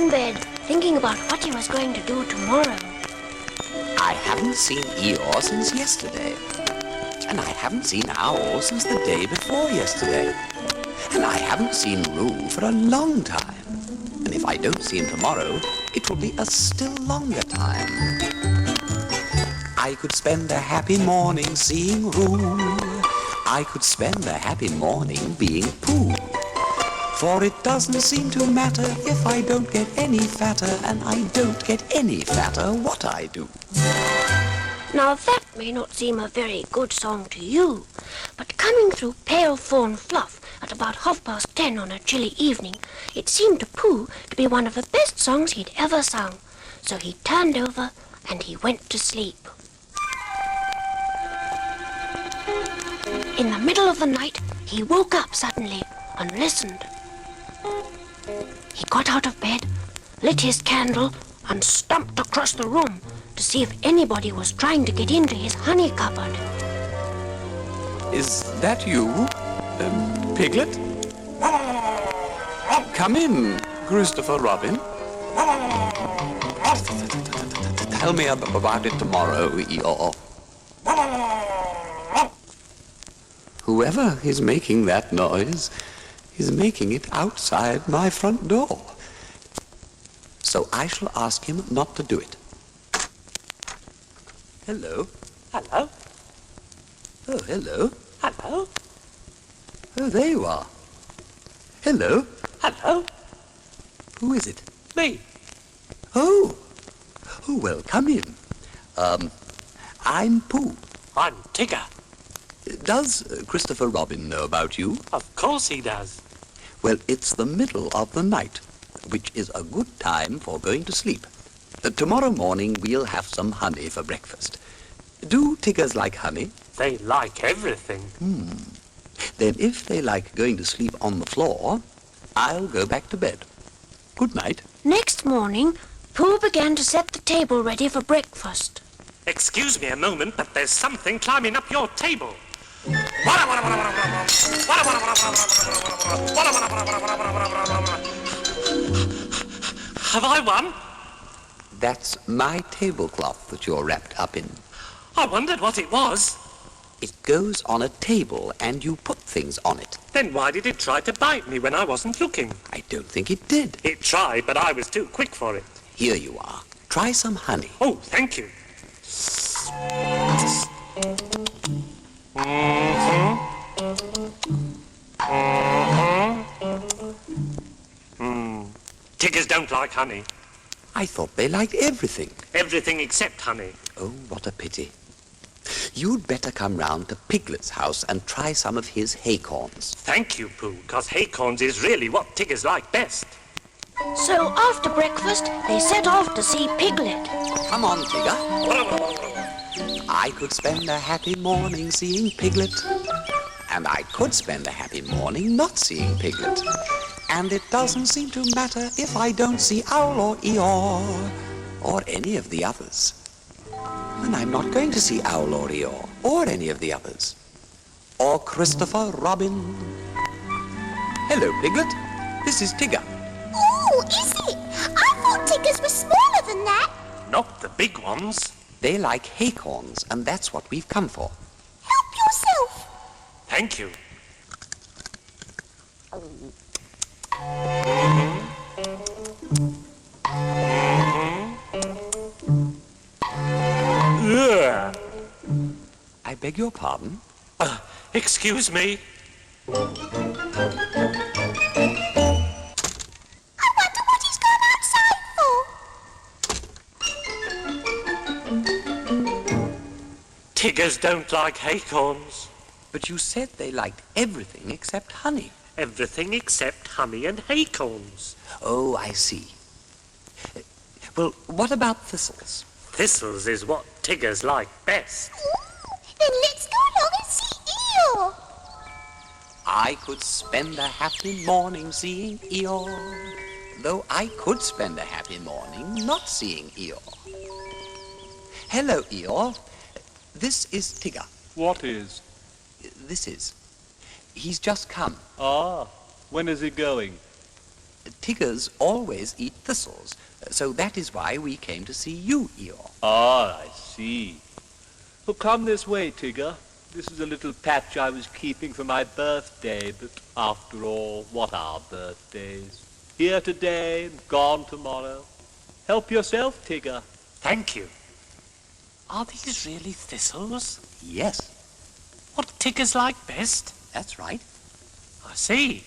in bed, thinking about what he was going to do tomorrow. I haven't seen Eeyore since yesterday. And I haven't seen Owl since the day before yesterday. And I haven't seen Roo for a long time. And if I don't see him tomorrow, it will be a still longer time. I could spend a happy morning seeing Roo. I could spend a happy morning being Pooh. For it doesn't seem to matter if I don't get any fatter, and I don't get any fatter what I do. Now that may not seem a very good song to you, but coming through pale fawn fluff at about 10:30 on a chilly evening, it seemed to Pooh to be one of the best songs he'd ever sung. So he turned over and he went to sleep. In the middle of the night, he woke up suddenly and listened. He got out of bed, lit his candle, and stumped across the room to see if anybody was trying to get into his honey cupboard. Is that you, Piglet? Come in, Christopher Robin. Tell me about it tomorrow, Eeyore. Whoever is making that noise is making it outside my front door. So I shall ask him not to do it. Hello. Hello. Oh, hello. Hello. Oh, there you are. Hello. Hello. Who is it? Me. Oh. Oh, well, come in. I'm Pooh. I'm Tigger. Does Christopher Robin know about you? Of course he does. Well, it's the middle of the night, which is a good time for going to sleep. Tomorrow morning we'll have some honey for breakfast. Do Tiggers like honey? They like everything. Then if they like going to sleep on the floor, I'll go back to bed. Good night. Next morning, Pooh began to set the table ready for breakfast. Excuse me a moment, but there's something climbing up your table. Have I won? That's my tablecloth that you're wrapped up in. I wondered what it was. It goes on a table and you put things on it. Then why did it try to bite me when I wasn't looking? I don't think it did. It tried, but I was too quick for it. Here you are. Try some honey. Oh, thank you. Tiggers don't like honey. I thought they liked everything. Everything except honey. Oh, what a pity. You'd better come round to Piglet's house and try some of his haycorns. Thank you, Pooh, because haycorns is really what Tiggers like best. So after breakfast, they set off to see Piglet. Come on, Tigger. I could spend a happy morning seeing Piglet. And I could spend a happy morning not seeing Piglet. And it doesn't seem to matter if I don't see Owl or Eeyore or any of the others. And I'm not going to see Owl or Eeyore or any of the others. Or Christopher Robin. Hello, Piglet. This is Tigger. Oh, is it? I thought Tiggers were smaller than that. Not the big ones. They like haycorns, and that's what we've come for. Help yourself. Thank you. I beg your pardon? Excuse me. I wonder what he's gone outside for. Tiggers don't like haycorns. But you said they liked everything except honey. Everything except honey and haycorns. Oh, I see. Well, what about thistles? Thistles is what Tiggers like best. Then let's go along and see Eeyore. I could spend a happy morning seeing Eeyore, though I could spend a happy morning not seeing Eeyore. Hello, Eeyore. This is Tigger. What is? This is. He's just come. Ah, when is he going? Tiggers always eat thistles, so that is why we came to see you, Eeyore. Ah, I see. Well, come this way, Tigger. This is a little patch I was keeping for my birthday, but after all, what are birthdays? Here today, gone tomorrow. Help yourself, Tigger. Thank you. Are these really thistles? Yes, What Tiggers like best? that's right. I see.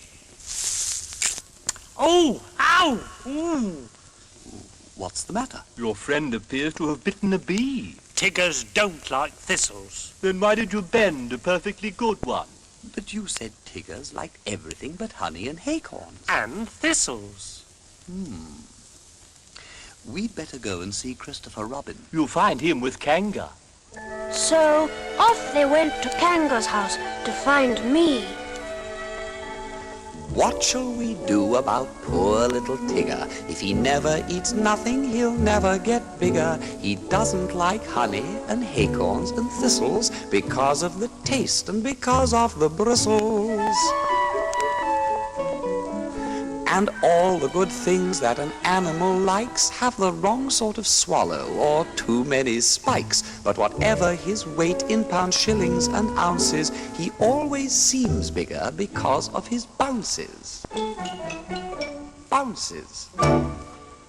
Oh! Ow! Ooh! What's the matter? Your friend appears to have bitten a bee. Tiggers don't like thistles. Then why did you bend a perfectly good one? But you said Tiggers liked everything but honey and acorns. And thistles. We'd better go and see Christopher Robin. You'll find him with Kanga. So off they went to Kanga's house to find me. What shall we do about poor little Tigger? If he never eats nothing, he'll never get bigger. He doesn't like honey and acorns and thistles because of the taste and because of the bristles. And all the good things that an animal likes have the wrong sort of swallow or too many spikes. But whatever his weight in pounds, shillings and ounces, he always seems bigger because of his bounces. Bounces.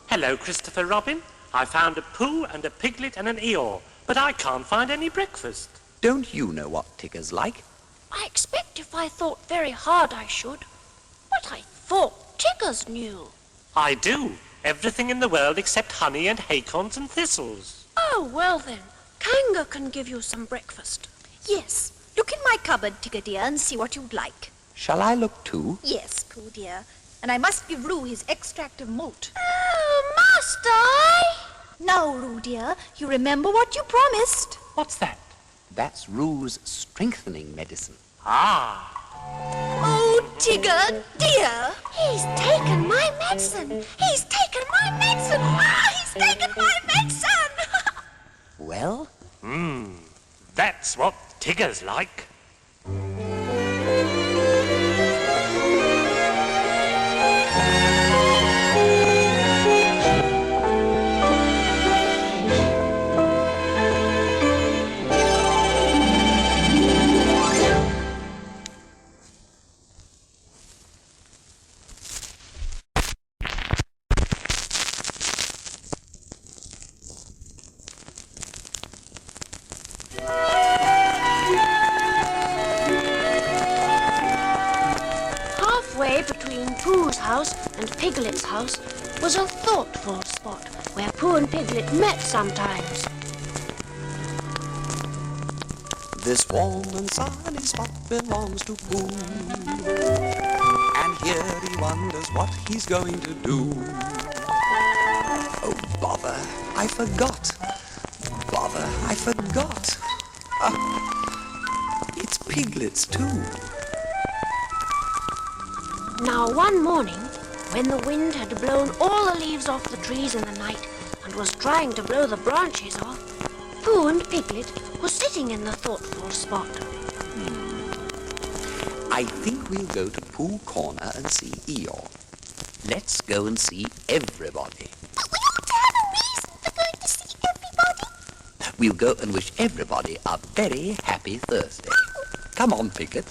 Hello, Christopher Robin. I found a Pooh and a Piglet and an Eeyore, but I can't find any breakfast. Don't you know what Tigger's like? I expect if I thought very hard I should. But I thought Tiggers knew. I do. Everything in the world except honey and acorns and thistles. Oh, well then, Kanga can give you some breakfast. Yes. Look in my cupboard, Tigger dear, and see what you'd like. Shall I look too? Yes, Pooh dear. And I must give Roo his extract of malt. Oh, must I? Now, Roo dear, you remember what you promised. What's that? That's Roo's strengthening medicine. Ah! Oh, Tigger dear. He's taken my medicine. He's taken my medicine. Ah, he's taken my medicine. Well, That's what Tiggers like. Halfway between Pooh's house and Piglet's house was a thoughtful spot where Pooh and Piglet met sometimes. this warm and sunny spot belongs to Pooh. And here he wonders what he's going to do. Oh, bother, I forgot. Bother, I forgot. It's Piglet's too. Now one morning, when the wind had blown all the leaves off the trees in the night and was trying to blow the branches off, Pooh and Piglet were sitting in the thoughtful spot. I think we'll go to Pooh Corner and see Eeyore. Let's go and see everybody. But we ought to have a reason for going to see everybody. We'll go and wish everybody a very happy Thursday. Come on, Piglet.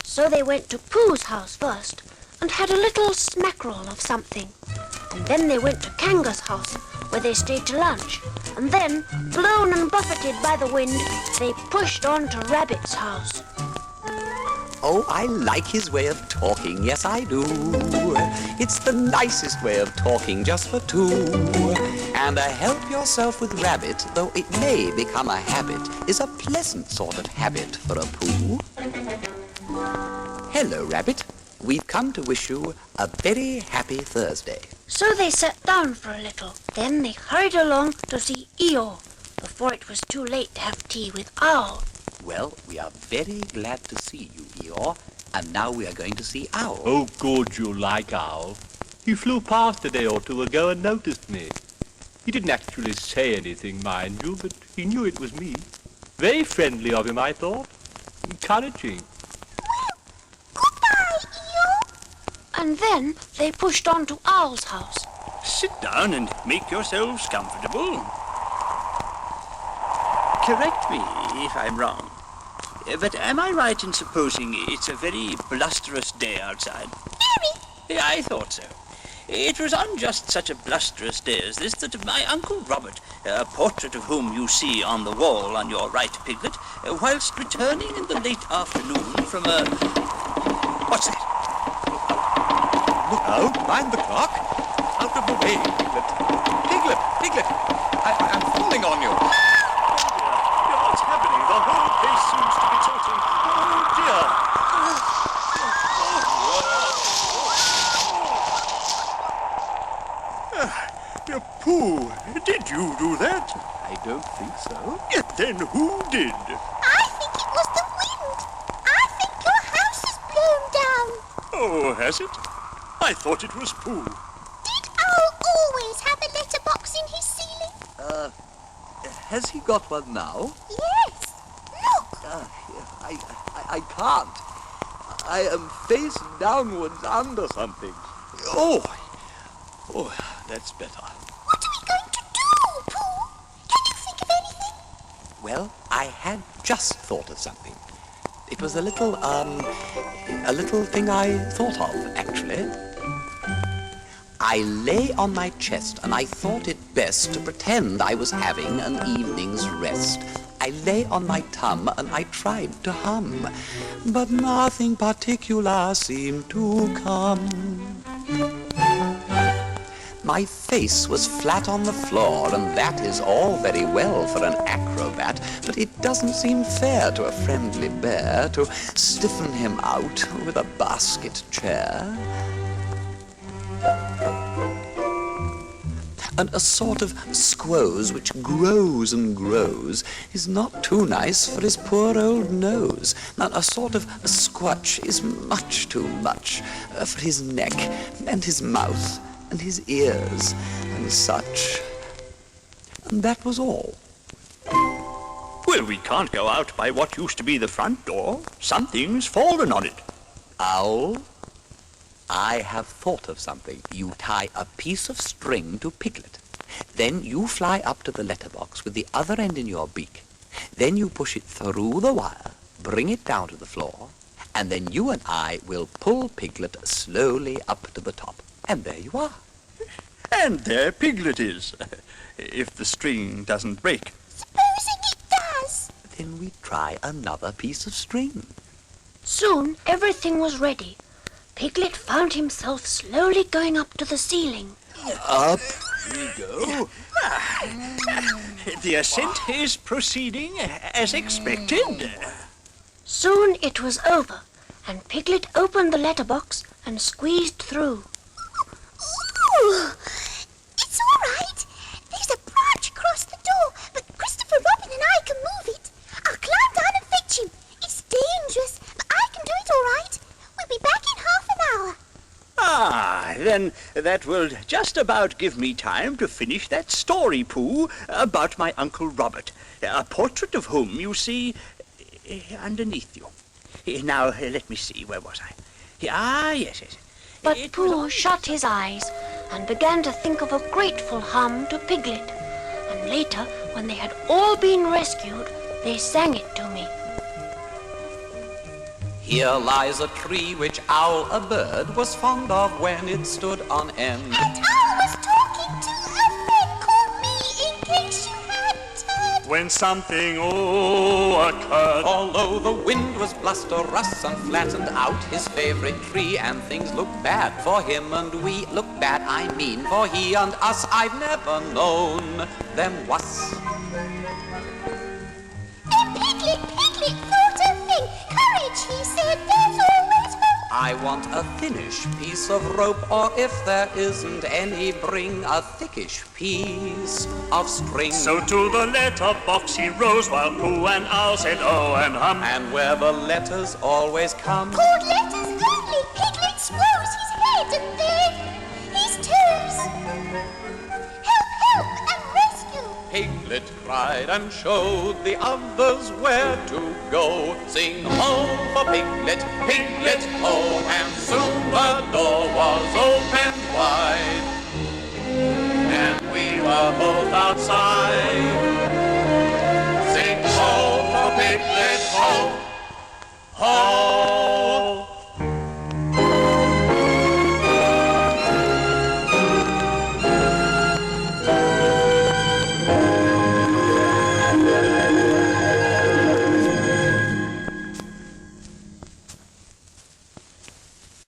So they went to Pooh's house first and had a little smackerel of something. And then they went to Kanga's house, where they stayed to lunch. And then, blown and buffeted by the wind, they pushed on to Rabbit's house. Oh, I like his way of talking, yes I do. It's the nicest way of talking just for two. And a help yourself with Rabbit, though it may become a habit, is a pleasant sort of habit for a Pooh. Hello, Rabbit. We've come to wish you a very happy Thursday. So they sat down for a little. Then they hurried along to see Eeyore, before it was too late to have tea with Owl. Well, we are very glad to see you, Eeyore. And now we are going to see Owl. Oh, good you like Owl. He flew past a day or two ago and noticed me. He didn't actually say anything, mind you, but he knew it was me. Very friendly of him, I thought. Encouraging. Goodbye, Eeyore. And then they pushed on to Owl's house. Sit down and make yourselves comfortable. Correct me if I'm wrong, but am I right in supposing it's a very blusterous day outside? Very. I thought so. It was on just such a blusterous day as this that my Uncle Robert, a portrait of whom you see on the wall on your right, Piglet, whilst returning in the late afternoon from a... What's that? Look out, mind the clock. Out of the way, Piglet. Piglet! I'm falling on you. What's happening? The whole place seems to be tilting. Oh, dear. Pooh, did you do that? I don't think so. Then who did? I think it was the wind. I think your house is blown down. Oh, has it? I thought it was Pooh. Did Owl always have a letterbox in his ceiling? Has he got one now? Yes. Look. I can't. I am face downwards under something. Oh, that's better. What are we going to do, Pooh? Can you think of anything? Well, I had just thought of something. It was a little thing I thought of, actually. I lay on my chest and I thought it best to pretend I was having an evening's rest. I lay on my tum and I tried to hum, but nothing particular seemed to come. My face was flat on the floor, and that is all very well for an acrobat, but it doesn't seem fair to a friendly bear to stiffen him out with a basket chair. And a sort of squoze which grows and grows is not too nice for his poor old nose. And a sort of squatch is much too much for his neck and his mouth and his ears and such. And that was all. Well, we can't go out by what used to be the front door. Something's fallen on it. Owl, I have thought of something. You tie a piece of string to Piglet. Then you fly up to the letterbox with the other end in your beak. Then you push it through the wire, bring it down to the floor, and then you and I will pull Piglet slowly up to the top. And there you are. And there Piglet is, if the string doesn't break. Supposing it does. Then we try another piece of string. Soon everything was ready. Piglet found himself slowly going up to the ceiling. Up we go. The ascent is proceeding as expected. Soon it was over, and Piglet opened the letterbox and squeezed through. Ooh, it's all right. There's a branch across the door, but Christopher Robin and I can move it. I'll climb down and fetch him. It's dangerous, but I can do it all right. We'll be back in half an hour. Ah, then that will just about give me time to finish that story, Pooh, about my Uncle Robert, a portrait of whom you see underneath you. Now, let me see, where was I? Yes. But It was Pooh on- shut his eyes and began to think of a grateful hum to Piglet. And later, when they had all been rescued, they sang it to me. Here lies a tree which Owl, a bird, was fond of when it stood on end. And I was talking to a friend called me, in case you hadn't heard. When something, occurred. Although the wind was blusterous and flattened out his favorite tree, and things looked bad for him and we looked bad, I mean, for he and us, I've never known them was. And Piglet thought a thing. Courage, he said, there's always hope. I want a thinnish piece of rope, or if there isn't any, bring a thickish piece of string. So to the letterbox he rose while Pooh and Owl said oh and hum. And where the letters always come, Called letters only. Piglet swells his head and then his toes. Help, and rescue. Piglet cried and showed the others where to go. Sing ho for Piglet, Piglet ho, and soon the door was Ho!